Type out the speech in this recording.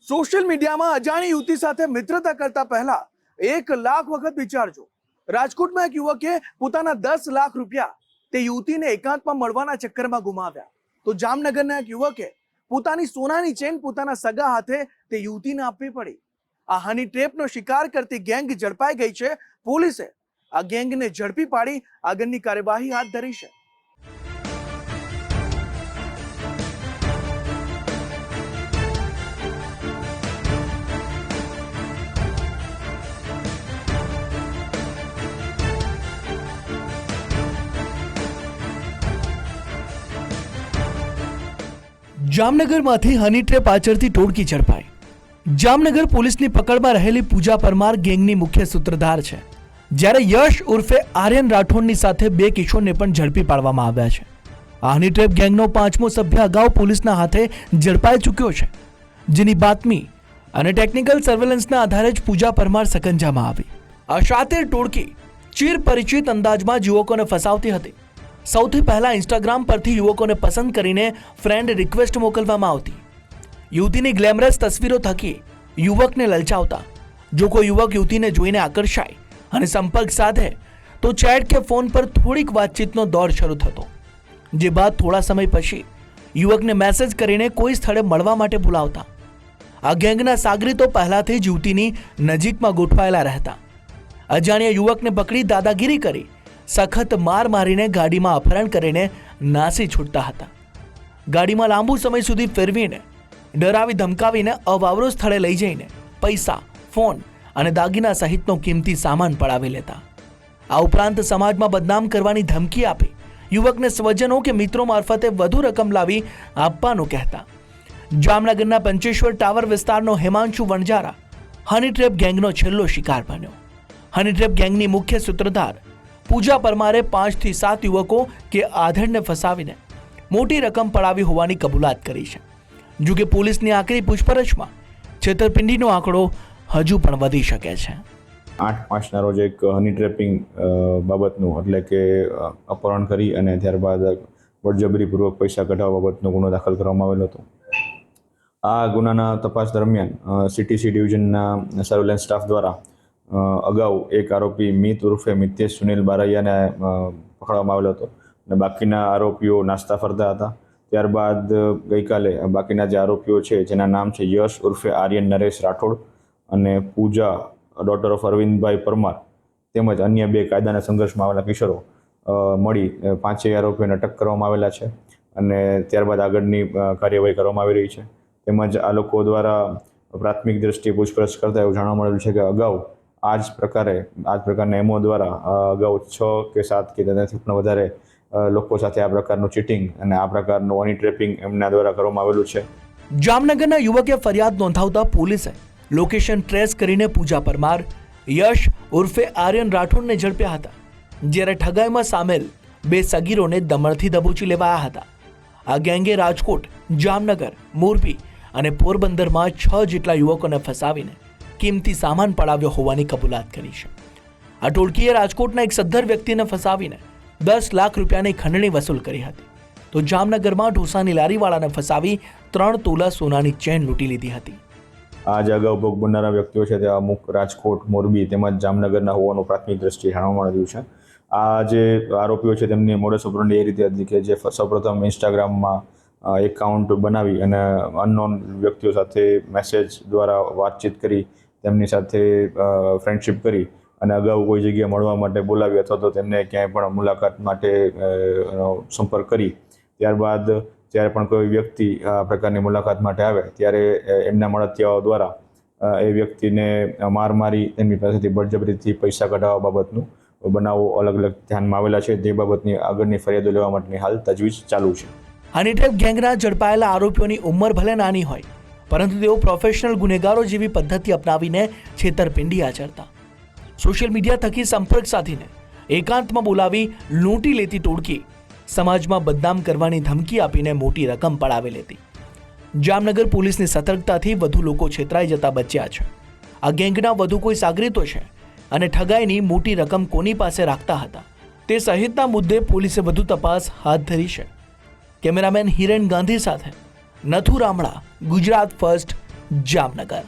Social મીડિયામાં અજાણી યુવતી સાથે મિત્રતા કરતા પહેલા 1 લાખ વખત વિચારજો। રાજકોટમાં એક યુવકે પોતાના 10 લાખ રૂપિયા તે યુવતીને એકાંતમાં મળવાના ચક્કરમાં ગુમાવ્યા। તો જામનગરના એક યુવકે પોતાની સોનાની ચેન પોતાના સગા હાથે તે યુવતીને આપવી પડી। આ હની ટ્રેપનો શિકાર કરતી ગેંગ ઝડપાઈ ગઈ છે। પોલીસે આ ગેંગને ઝડપી પાડી આગળની કાર્યવાહી હાથ ધરી છે। જામનગરમાંથી હની ટ્રેપ આચરતી ટોળકી ઝડપાઈ। જામનગર પોલીસની પકડમાં રહેલી પૂજા પરમાર ગેંગની મુખ્ય સૂત્રધાર છે, જ્યારે યશ ઉર્ફે આર્યન રાઠોડની સાથે 2 કિશોરને પણ ઝડપી પાડવામાં આવ્યા છે। આ હની ટ્રેપ ગેંગનો 5મો સભ્ય અગાઉ પોલીસના હાથે ઝડપાઈ ચૂક્યો છે, જેની બાતમી અને ટેકનિકલ સર્વેલન્સના આધારે જ પૂજા પરમાર સકંજામાં આવી। આ શાતિર ટોળકી ચીર પરિચિત અંદાજમાં યુવકોને ફસાવતી હતી। સૌથી પહેલા ઇન્સ્ટાગ્રામ પરથી યુવકોને પસંદ કરીને ફ્રેન્ડ રિક્વેસ્ટ મોકલવામાં આવતી। યુવતીની ગ્લેમરસ તસવીરો થકી યુવકને લલચાવતા। જો કોઈ યુવક યુવતીને જોઈને આકર્ષાય અને સંપર્ક સાધે તો ચેટ કે ફોન પર થોડીક વાતચીતનો દોર શરૂ થતો, જે બાદ થોડા સમય પછી યુવકને મેસેજ કરીને કોઈ સ્થળે મળવા માટે બોલાવતા। આ ગેંગના સાગરીતો પહેલાથી જ યુવતીની નજીકમાં ગોઠવાયેલા રહેતા। અજાણ્યા યુવકને પકડી દાદાગીરી કરી સખત માર મારીને ગાડીમાં અપહરણ કરીને નાસી છૂટતા હતા। ગાડીમાં લાંબુ સમય સુધી ફેરવીને ડરાવી ધમકાવીને અવાવરો સ્થળે લઈ જઈને પૈસા, ફોન અને દાગીના સહિતનો કિંમતી સામાન પડાવી લેતા। આ ઉપરાંત સમાજમાં બદનામ કરવાની ધમકી આપી યુવકને સ્વજનો કે મિત્રો મારફતે વધુ રકમ લાવી આપવાનું કહેતા। જામનગરના પંચેશ્વર ટાવર વિસ્તારનો હેમાંશુ વણજારા હની ટ્રેપ ગેંગનો છેલ્લો શિકાર બન્યો। હની ટ્રેપ ગેંગની મુખ્ય સૂત્રધાર પૂજા પરમારે 5 થી 7 યુવકો કે આધેડને ફસાવીને મોટી રકમ પડાવી હોવાની કબૂલાત કરી છે। જો કે પોલીસની આકરી પૂછપરછમાં છેતરપિંડીનો આંકડો હજુ પણ વધી શકે છે। 8/5ના રોજ એક હની ટ્રેપિંગ બાબતનું એટલે કે અપહરણ કરી અને ત્યારબાદ બળજબરીપૂર્વક પૈસા કઢાવવા બાબતનો ગુનો દાખલ કરવામાં આવેલો હતો। આ ગુનાના તપાસ દરમિયાન સીટીસી ડિવિઝનના સર્વેલન્સ સ્ટાફ દ્વારા અગાઉ એક આરોપી મિત ઉર્ફે મિતેશ સુનિલ બારૈયાને પકડવામાં આવેલો હતો અને બાકીના આરોપીઓ નાસ્તા ફરતા હતા। ત્યારબાદ ગઈકાલે બાકીના જે આરોપીઓ છે, જેના નામ છે યશ ઉર્ફે આર્યન નરેશ રાઠોડ અને પૂજા ડોટર ઓફ અરવિંદભાઈ પરમાર તેમજ અન્ય 2 કાયદાના સંઘર્ષમાં આવેલા કિશોરો મળી 5 આરોપીઓને અટક કરવામાં આવેલા છે અને ત્યારબાદ આગળની કાર્યવાહી કરવામાં આવી રહી છે। તેમજ આ લોકો દ્વારા પ્રાથમિક દ્રષ્ટિએ પૂછપરછ કરતા એવું જાણવા મળેલું છે કે અગાઉ આ જ પ્રકારના એમઓ દ્વારા અગાઉ 6 કે 7 કે તેનાથી પણ વધારે લોકો સાથે આ પ્રકારનું ચીટિંગ અને આ પ્રકારનું હની ટ્રેપિંગ એમના દ્વારા કરવામાં આવેલું છે। જામનગરના યુવકે ફરિયાદ નોંધાવતા પોલીસે લોકેશન ટ્રેસ કરીને પૂજા પરમાર, યશ ઉર્ફે આર્યન રાઠોડને ઝડપ્યા હતા, જ્યારે ઠગાઈમાં સામેલ 2 સગીરોને દમણથી દબોચી લેવાયા હતા। આ ગેંગે રાજકોટ, જામનગર, મોરબી અને પોરબંદરમાં 6 જેટલા યુવકોને ફસાવીને કિંમતી સામાન પડાવ્યો હોવાની કબૂલાત કરી છે। આ ટોળકીએ રાજકોટના એક સદ્ધર વ્યક્તિને ફસાવીને 10 લાખ રૂપિયાની ખંડણી વસૂલ કરી હતી, તો જામનગરમાં ઢોસાની લારીવાળાને ફસાવી 3 તોલા સોનાની ચેન લૂંટી લીધી હતી। આ જે અગાઉ ભોગ બનનારા વ્યક્તિઓ છે તે અમુક રાજકોટ, મોરબી તેમજ જામનગરના હોવાનું પ્રાથમિક દ્રષ્ટિએ જાણવા મળ્યું છે। આ જે આરોપીઓ છે તેમની મોડસ ઓપરેન્ડી એ રીતે હતી કે જે સૌપ્રથમ ઇન્સ્ટાગ્રામમાં એકાઉન્ટ બનાવી અને અનનોન વ્યક્તિઓ સાથે મેસેજ દ્વારા વાતચીત કરી તેમની સાથે ફ્રેન્ડશિપ કરી અને અગાઉ કોઈ જગ્યાએ મળવા માટે બોલાવી અથવા તો તેમને ક્યાંય પણ મુલાકાત માટે સંપર્ક કરી ત્યારબાદ જ્યારે પણ કોઈ વ્યક્તિ આ પ્રકારની મુલાકાત માટે આવે ત્યારે એમના મળતિયાઓ દ્વારા એ વ્યક્તિને માર મારી તેમની પાસેથી બળજબરીથી પૈસા કઢાવવા બાબતનું બનાવો અલગ અલગ ધ્યાનમાં આવેલા છે। તે બાબતની આગળની ફરિયાદો લેવા માટેની હાલ તજવીજ ચાલુ છે। હની ટ્રેપ ગેંગના ઝડપાયેલા આરોપીઓની ઉંમર ભલે નાની હોય, પરંતુ તેઓ પ્રોફેશનલ ગુનેગારો જેવી પદ્ધતિ અપનાવીને છેતરપિંડી આચરતા। સોશિયલ મીડિયા થકી સંપર્ક સાધીને એકાંતમાં બોલાવી લૂંટી લેતી ટોળકી સમાજમાં બદનામ કરવાની ધમકી આપીને મોટી રકમ પડાવી લેતી। જામનગર પોલીસની સતર્કતાથી વધુ લોકો છેતરાઈ જતા બચ્યા છે। આ ગેંગના વધુ કોઈ સાગરીતો છે અને ઠગાઈની મોટી રકમ કોની પાસે રાખતા હતા તે સહિતના મુદ્દે પોલીસે વધુ તપાસ હાથ ધરી છે। કેમેરામેન હિરેન ગાંધી સાથે નથુ રામડા, ગુજરાત ફર્સ્ટ, જામનગર।